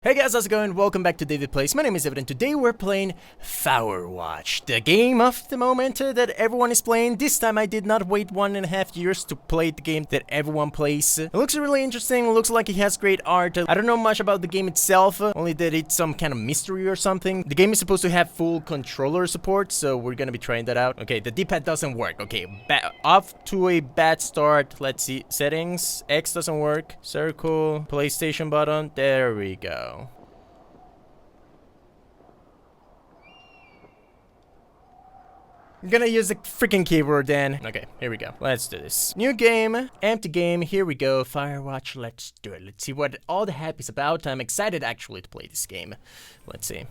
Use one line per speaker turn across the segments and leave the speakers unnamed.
Hey guys, how's it going? Welcome back to DavidPlays. My name is David and today we're playing Firewatch, the game of the moment that everyone is playing. This time I did not wait 1.5 years to play the game that everyone plays. It looks really interesting, it looks like it has great art. I don't know much about the game itself, only that it's some kind of mystery or something. The game is supposed to have full controller support, so we're gonna be trying that out. Okay, the D-pad doesn't work. Okay, off to a bad start. Let's see, settings, X doesn't work, circle, PlayStation button, there we go. I'm gonna use the freaking keyboard then. Okay, here we go. Let's do this. New game, empty game, here we go. Firewatch, let's do it. Let's see what all the hype is about. I'm excited actually to play this game. Let's see.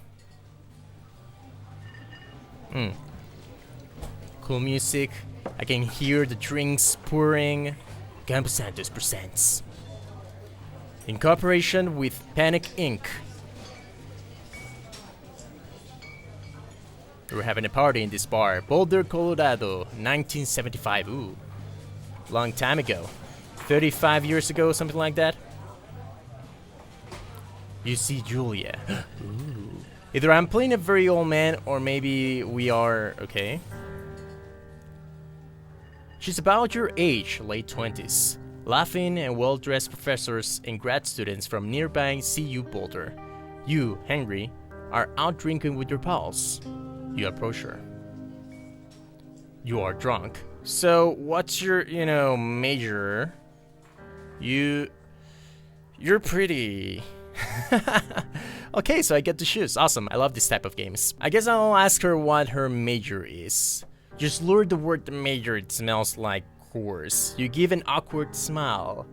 Cool music. I can hear the drinks pouring. Campus Santos presents. In cooperation with Panic Inc. We're having a party in this bar. Boulder, Colorado, 1975. Ooh. Long time ago. 35 years ago, something like that. You see Julia. Ooh. Either I'm playing a very old man, or maybe we are... Okay. She's about your age, late 20s. Laughing and well-dressed professors and grad students from nearby CU Boulder. You, Henry, are out drinking with your pals. You approach her. You are drunk. So, what's your, major? You're pretty. Okay, so I get to choose. Awesome. I love this type of games. I guess I'll ask her what her major is. Just lure the word major. It smells like course. You give an awkward smile.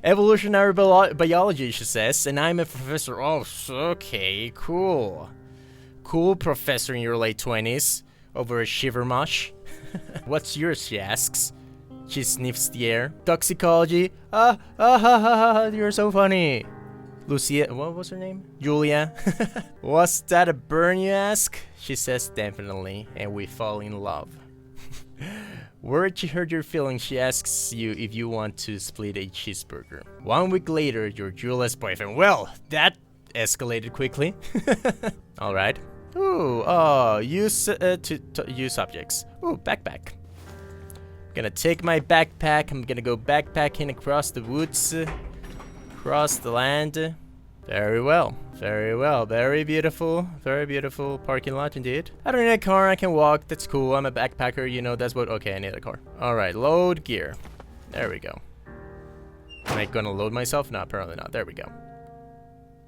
Evolutionary biology, she says, and I'm a professor. Oh, okay, cool. Cool professor in your late 20s, over a shiver mush. What's yours, she asks. She sniffs the air. Toxicology. You're so funny. Lucia, what was her name? Julia. Was that a burn, you ask? She says definitely, and we fall in love. Word she heard your feelings, she asks you if you want to split a cheeseburger. 1 week later, you're Julia's boyfriend. Well, that escalated quickly. Alright. Ooh, use subjects. Ooh, backpack. Gonna take my backpack. I'm gonna go backpacking across the woods, across the land. Very well, very well. Very beautiful parking lot indeed. I don't need a car, I can walk. That's cool. I'm a backpacker, that's what. Okay, I need a car. Alright, load gear. There we go. Am I gonna load myself? No, apparently not. There we go.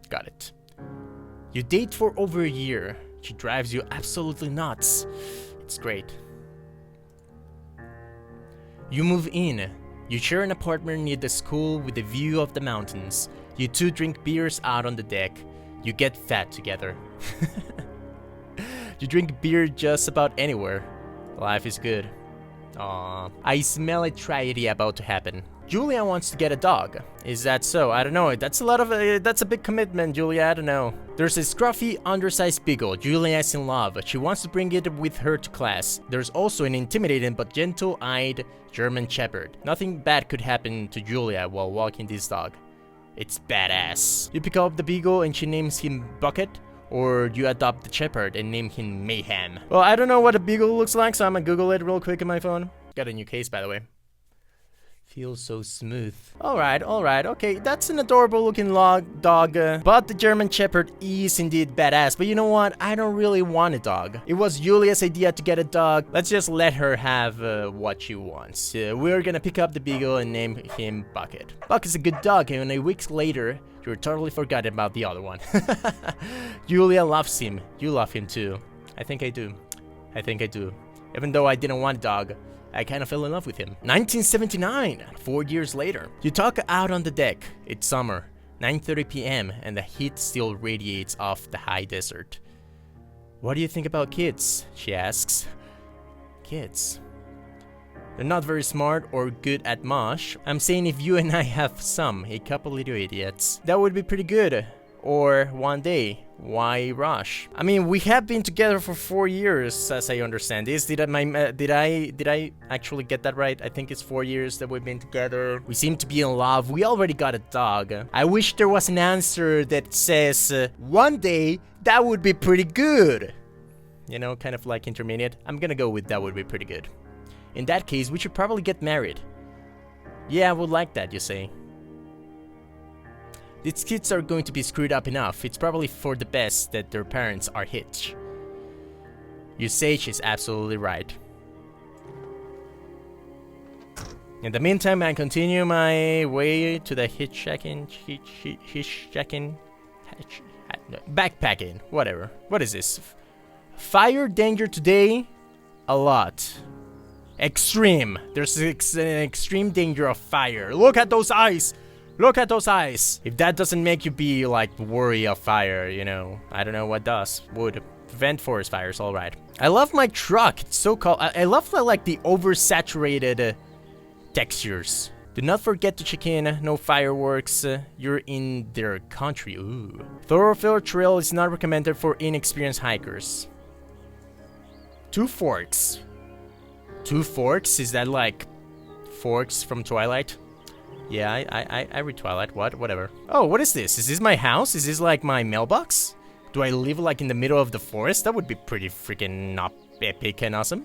Got it. You date for over a year. She drives you absolutely nuts. It's great. You move in. You share an apartment near the school with a view of the mountains. You two drink beers out on the deck. You get fat together. You drink beer just about anywhere. Life is good. Aww. I smell a tragedy about to happen. Julia wants to get a dog. Is that so? I don't know. That's a big commitment, Julia. I don't know. There's a scruffy, undersized beagle. Julia is in love. She wants to bring it with her to class. There's also an intimidating but gentle-eyed German Shepherd. Nothing bad could happen to Julia while walking this dog. It's badass. You pick up the beagle and she names him Bucket, or you adopt the shepherd and name him Mayhem. Well, I don't know what a beagle looks like, so I'm gonna Google it real quick on my phone. Got a new case, by the way. Feels so smooth. Alright, okay, that's an adorable looking dog, but the German Shepherd is indeed badass. But you know what? I don't really want a dog. It was Julia's idea to get a dog. Let's just let her have what she wants. We're gonna pick up the beagle and name him Bucket. Buck is a good dog, and a week later, you're totally forgotten about the other one. Julia loves him. You love him too. I think I do. Even though I didn't want a dog, I kind of fell in love with him. 1979, 4 years later. You talk out on the deck. It's summer, 9:30 p.m. and the heat still radiates off the high desert. What do you think about kids? She asks. Kids. They're not very smart or good at much. I'm saying if you and I have a couple little idiots, that would be pretty good. Or one day, Why rush? I mean, we have been together for 4 years, as I understand this. Did I actually get that right? I think it's 4 years that we've been together. We seem to be in love. We already got a dog. I wish there was an answer that says, one day, that would be pretty good. You know, kind of like intermediate. I'm gonna go with that would be pretty good. In that case, we should probably get married. Yeah, I would like that, you say. These kids are going to be screwed up enough. It's probably for the best that their parents are hitched. You say she's absolutely right. In the meantime, I continue my way to the backpacking, whatever. What is this? Fire danger today? A lot. Extreme. There's an extreme danger of fire. Look at those eyes! Look at those eyes! If that doesn't make you be, like, worry of fire, you know, I don't know what does. Would prevent forest fires, alright. I love my truck. It's so cool. I love, like, the oversaturated textures. Do not forget to check in. No fireworks. You're in their country. Ooh. Thoroughfare trail is not recommended for inexperienced hikers. 2 forks. 2 forks? Is that, like, forks from Twilight? Yeah, I read Twilight. Whatever. Oh, what is this? Is this my house? Is this like my mailbox? Do I live like in the middle of the forest? That would be pretty freaking not epic and awesome.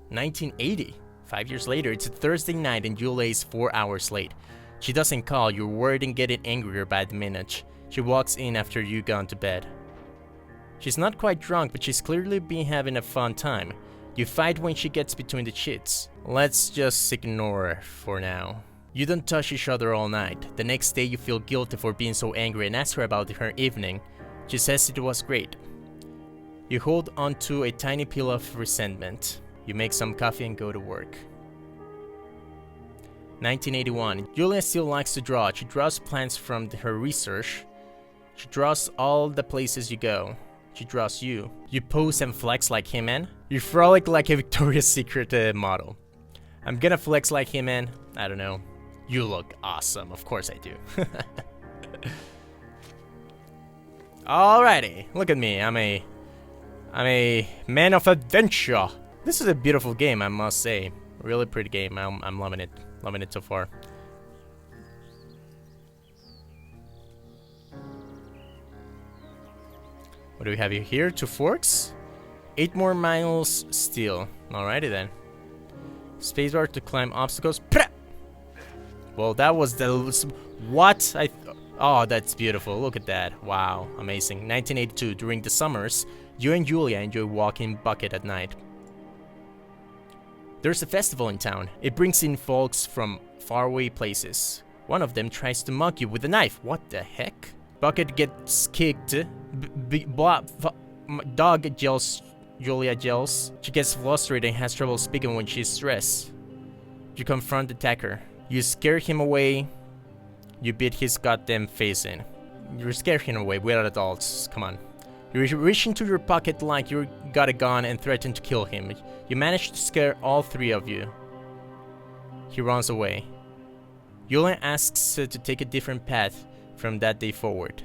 1980. 5 years later, it's a Thursday night and Julia is 4 hours late. She doesn't call. You're worried and getting angrier by the minute. She walks in after you gone to bed. She's not quite drunk, but she's clearly been having a fun time. You fight when she gets between the sheets. Let's just ignore her for now. You don't touch each other all night. The next day you feel guilty for being so angry and ask her about her evening. She says it was great. You hold on to a tiny pile of resentment. You make some coffee and go to work. 1981. Julia still likes to draw. She draws plans from her research. She draws all the places you go. She draws you. You pose and flex like He-Man. You frolic like a Victoria's Secret model. I'm gonna flex like He-Man. I don't know. You look awesome. Of course I do. Alrighty. Look at me. I'm a man of adventure. This is a beautiful game, I must say. Really pretty game. I'm loving it. Loving it so far. What do we have here? 2 forks? 8 more miles still. Alrighty then. Spacebar to climb obstacles. Well, that was the... What? Oh, that's beautiful. Look at that. Wow. Amazing. 1982. During the summers, you and Julia enjoy walking bucket at night. There's a festival in town. It brings in folks from faraway places. One of them tries to mug you with a knife. What the heck? Bucket gets kicked. Dog yells. Julia yells. She gets frustrated and has trouble speaking when she's stressed. You confront the attacker. You scare him away. You beat his goddamn face in. You scare him away. We're adults. Come on. You reach into your pocket like you got a gun and threaten to kill him. You manage to scare all 3 of you. He runs away. Julia asks to take a different path from that day forward.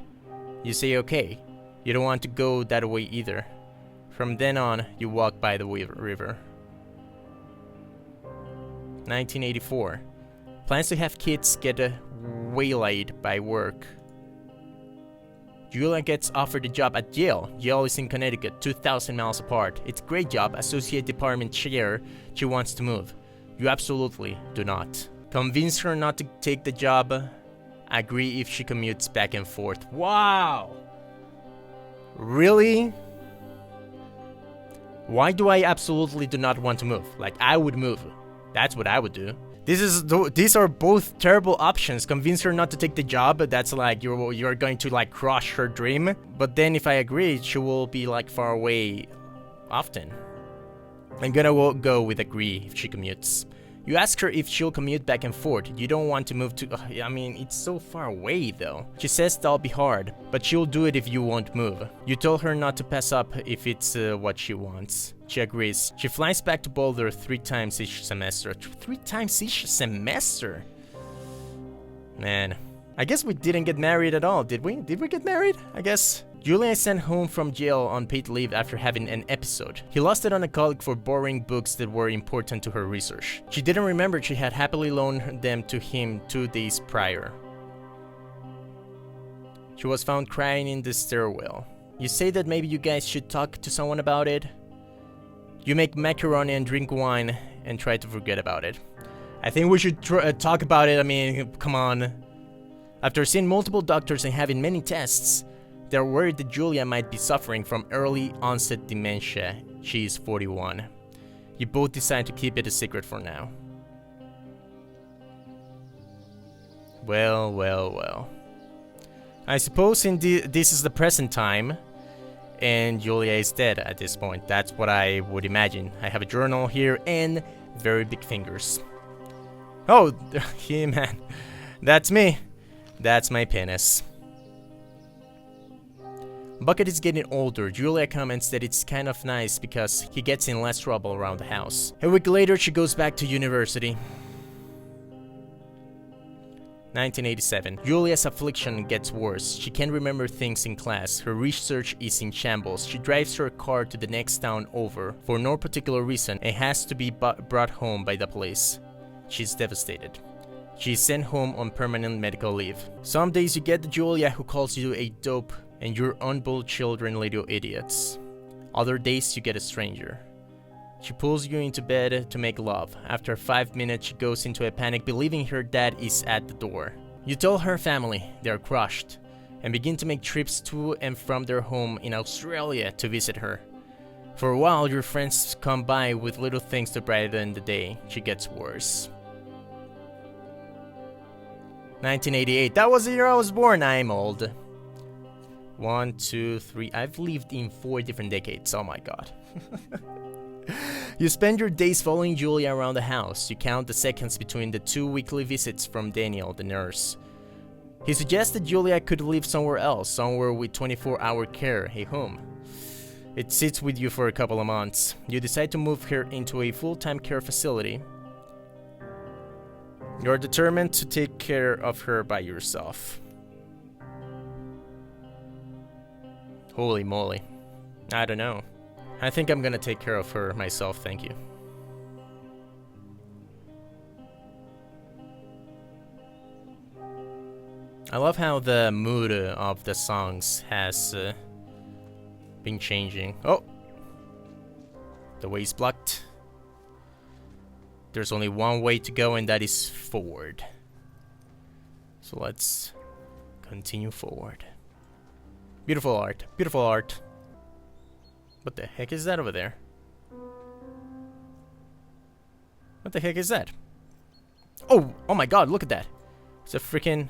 You say okay. You don't want to go that way either. From then on, you walk by the river. 1984. Plans to have kids get waylaid by work. Julia gets offered a job at Yale. Yale is in Connecticut, 2,000 miles apart. It's a great job, associate department chair. She wants to move. You absolutely do not. Convince her not to take the job. Agree if she commutes back and forth. Wow! Really? Why do I absolutely do not want to move? Like, I would move. That's what I would do. These are both terrible options. Convince her not to take the job. That's like you're going to like crush her dream. But then if I agree, she will be like far away often. I'm gonna go with agree if she commutes. You ask her if she'll commute back and forth. You don't want to move to... I mean, it's so far away though. She says that'll be hard, but she'll do it if you won't move. You told her not to pass up if it's what she wants. She agrees. She flies back to Boulder 3 times each semester. 3 times each semester? Man, I guess we didn't get married at all, did we? Did we get married? I guess Julia is sent home from jail on paid leave after having an episode. He lost it on a colleague for borrowing books that were important to her research. She didn't remember she had happily loaned them to him 2 days prior. She was found crying in the stairwell. You say that maybe you guys should talk to someone about it? You make macaroni and drink wine and try to forget about it. I think we should talk about it. I mean, come on. After seeing multiple doctors and having many tests, they're worried that Julia might be suffering from early onset dementia. She is 41. You both decide to keep it a secret for now. Well. I suppose this is the present time, and Julia is dead at this point. That's what I would imagine. I have a journal here and very big fingers. Oh, yeah, man. That's me. That's my penis. Bucket is getting older. Julia comments that it's kind of nice because he gets in less trouble around the house. A week later, she goes back to university. 1987. Julia's affliction gets worse. She can't remember things in class. Her research is in shambles. She drives her car to the next town over for no particular reason and has to be brought home by the police. She's devastated. She's sent home on permanent medical leave. Some days you get the Julia who calls you a dope and your unborn children little idiots. Other days you get a stranger. She pulls you into bed to make love. After 5 minutes, she goes into a panic, believing her dad is at the door. You tell her family they are crushed, and begin to make trips to and from their home in Australia to visit her. For a while, your friends come by with little things to brighten the day. She gets worse. 1988. That was the year I was born. I'm old. 1, 2, 3. I've lived in 4 different decades. Oh my god. You spend your days following Julia around the house. You count the seconds between the 2 weekly visits from Daniel, the nurse. He suggests that Julia could live somewhere else, somewhere with 24-hour care, a home. It sits with you for a couple of months. You decide to move her into a full-time care facility. You're determined to take care of her by yourself. Holy moly. I don't know. I think I'm gonna take care of her myself, thank you. I love how the mood of the songs has been changing. Oh! The way is blocked. There's only one way to go, and that is forward. So let's continue forward. Beautiful art. Beautiful art. What the heck is that over there? What the heck is that? Oh my god, look at that. It's a freaking...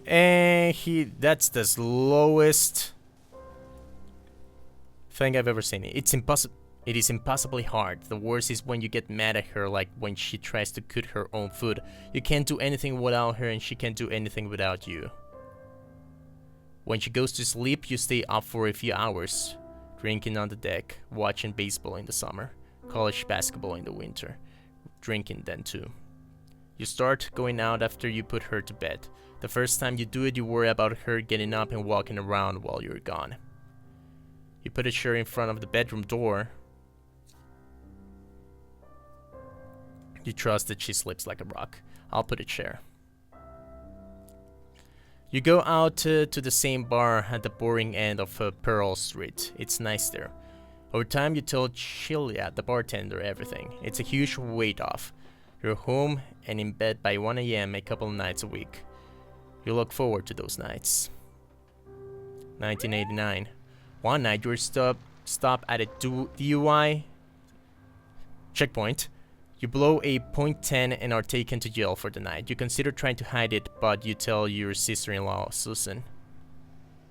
And that's the slowest thing I've ever seen. It is impossibly hard. The worst is when you get mad at her, like when she tries to cook her own food. You can't do anything without her and she can't do anything without you. When she goes to sleep, you stay up for a few hours, drinking on the deck, watching baseball in the summer, college basketball in the winter, drinking then too. You start going out after you put her to bed. The first time you do it, you worry about her getting up and walking around while you're gone. You put a chair in front of the bedroom door. You trust that she sleeps like a rock. I'll put a chair. You go out to the same bar at the boring end of Pearl Street. It's nice there. Over time, you tell Julia, the bartender, everything. It's a huge weight off. You're home and in bed by 1 AM a couple of nights a week. You look forward to those nights. 1989. One night, you're stopped at a DUI checkpoint. You blow a .10 and are taken to jail for the night. You consider trying to hide it, but you tell your sister-in-law, Susan.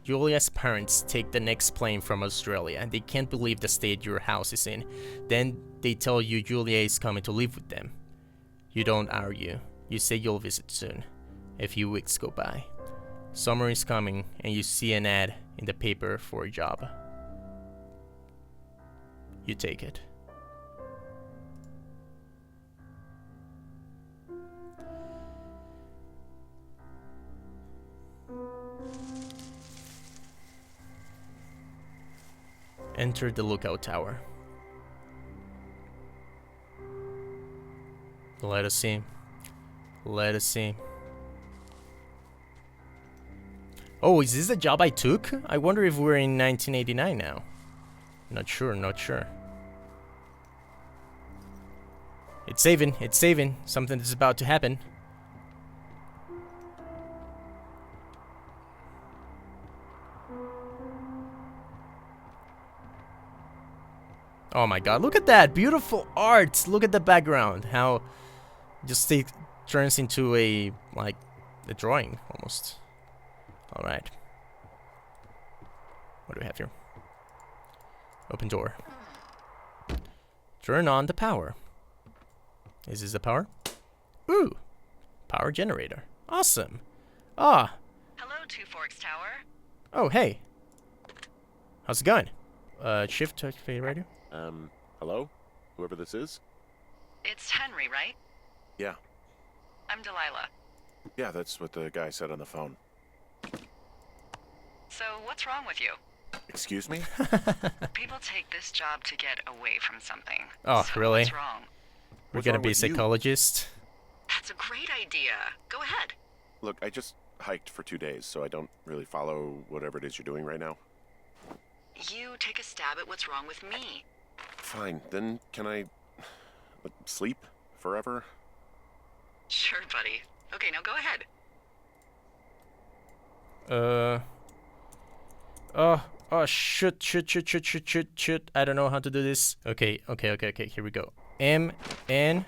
Julia's parents take the next plane from Australia, and they can't believe the state your house is in. Then they tell you Julia is coming to live with them. You don't argue. You say you'll visit soon. A few weeks go by. Summer is coming, and you see an ad in the paper for a job. You take it. Enter the lookout tower. Let us see. Let us see. Oh, is this the job I took? I wonder if we're in 1989 now. Not sure, not sure. It's saving, it's saving. Something is about to happen. Oh my god, look at that! Beautiful art! Look at the background. How just it turns into a, like, a drawing, almost. Alright. What do we have here? Open door. Turn on the power. Is this the power? Ooh! Power generator. Awesome! Ah!
Hello, Two Forks Tower.
Oh, hey! How's it going? Shift to activate radio?
Hello? Whoever this is?
It's Henry, right?
Yeah.
I'm Delilah.
Yeah, that's what the guy said on the phone.
So, what's wrong with you?
Excuse me?
People take this job to get away from something.
Oh,
so
really?
What's wrong?
We're
What's
gonna
wrong
be a
with you?
psychologist.
That's a great idea. Go ahead.
Look, I just hiked for 2 days, so I don't really follow whatever it is you're doing right now.
You take a stab at what's wrong with me.
Fine, then can I sleep forever?
Sure, buddy. Okay, now go ahead.
Oh, shoot. I don't know how to do this. Okay, here we go. M, N,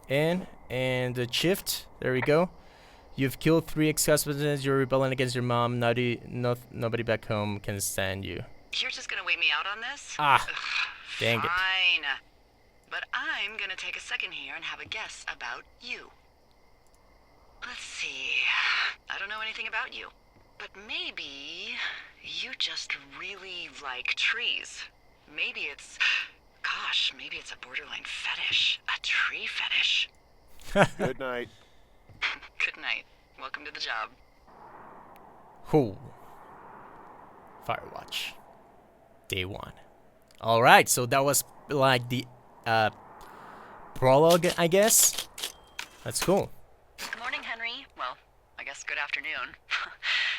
and the shift. There we go. You've killed 3 ex-husbands. You're rebelling against your mom. Nobody back home can stand you.
You're just gonna wait me out on this?
Ah, dang it.
Fine. But I'm gonna take a second here and have a guess about you. Let's see. I don't know anything about you. But maybe you just really like trees. Maybe it's... Gosh, maybe it's a borderline fetish. A tree fetish.
Good night.
Good night. Welcome to the job.
Who? Firewatch. Day 1. Alright, so that was like the prologue, I guess. That's cool.
Good morning, Henry. Well, I guess good afternoon.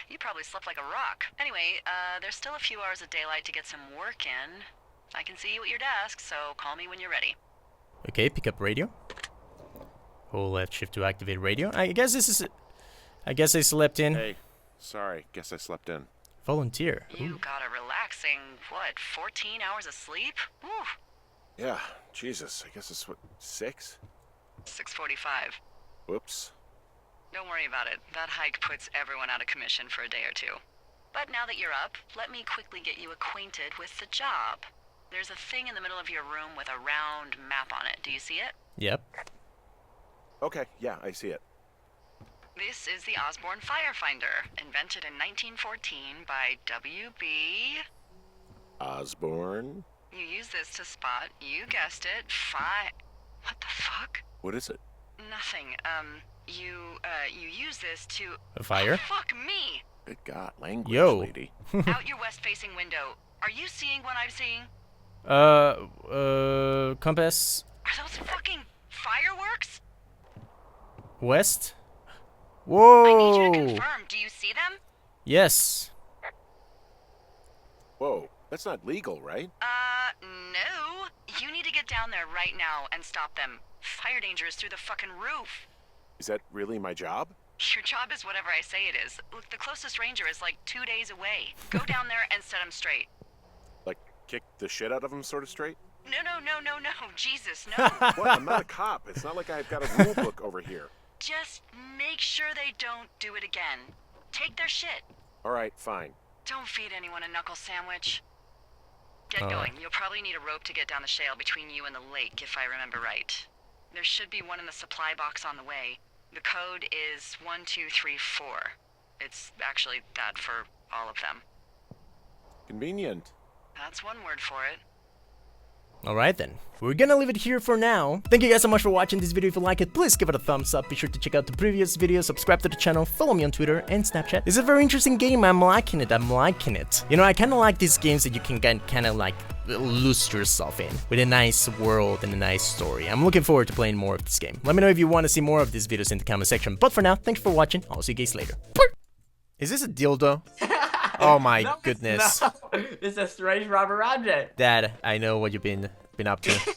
You probably slept like a rock. Anyway, there's still a few hours of daylight to get some work in. I can see you at your desk, so call me when you're ready.
Okay, pick up radio. Hold left shift to activate radio. I guess this is... I guess I slept in.
Hey, sorry, guess I slept in.
Volunteer.
You
Ooh.
got a relaxing, 14 hours of sleep? Whew.
Yeah, Jesus, I guess it's what, 6?
6:45.
Whoops.
Don't worry about it. That hike puts everyone out of commission for a day or two. But now that you're up, let me quickly get you acquainted with the job. There's a thing in the middle of your room with a round map on it. Do you see it?
Yep.
Okay, yeah, I see it.
This is the Osborne Firefinder, invented in 1914 by W.B.
Osborne?
You use this to spot, you guessed it, What the fuck?
What is it?
Nothing. You use this to...
A fire?
Oh, fuck me!
Good God, language,
Yo.
lady.
Out your west-facing window. Are you seeing what I'm seeing?
Compass.
Are those fucking fireworks?
West.
I need you to
Whoa.
confirm. Do you see them?
Yes.
Whoa, that's not legal, right?
No. You need to get down there right now and stop them. Fire danger is through the fucking roof.
Is that really my job?
Your job is whatever I say it is. Look, the closest ranger is like 2 days away. Go down there and set him straight.
Like, kick the shit out of him sort of straight?
No. Jesus, no.
What? I'm not a cop. It's not like I've got a rule book over here.
Just make sure they don't do it again. Take their shit.
All right, fine.
Don't feed anyone a knuckle sandwich. Get
All
going.
right.
You'll probably need a rope to get down the shale between you and the lake, if I remember right. There should be one in the supply box on the way. The code is 1234. It's actually that for all of them.
Convenient.
That's one word for it.
Alright then, we're gonna leave it here for now. Thank you guys so much for watching this video. If you like it, please give it a thumbs up. Be sure to check out the previous videos, subscribe to the channel, follow me on Twitter and Snapchat. It's a very interesting game, I'm liking it. You know, I kinda like these games that you can kinda like lose yourself in, with a nice world and a nice story. I'm looking forward to playing more of this game. Let me know if you want to see more of these videos in the comment section. But for now, thanks for watching. I'll see you guys later. Is this a dildo? Oh my goodness.
No, it's a strange rubber object.
Dad, I know what you've been up to.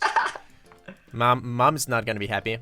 Mom's not gonna be happy.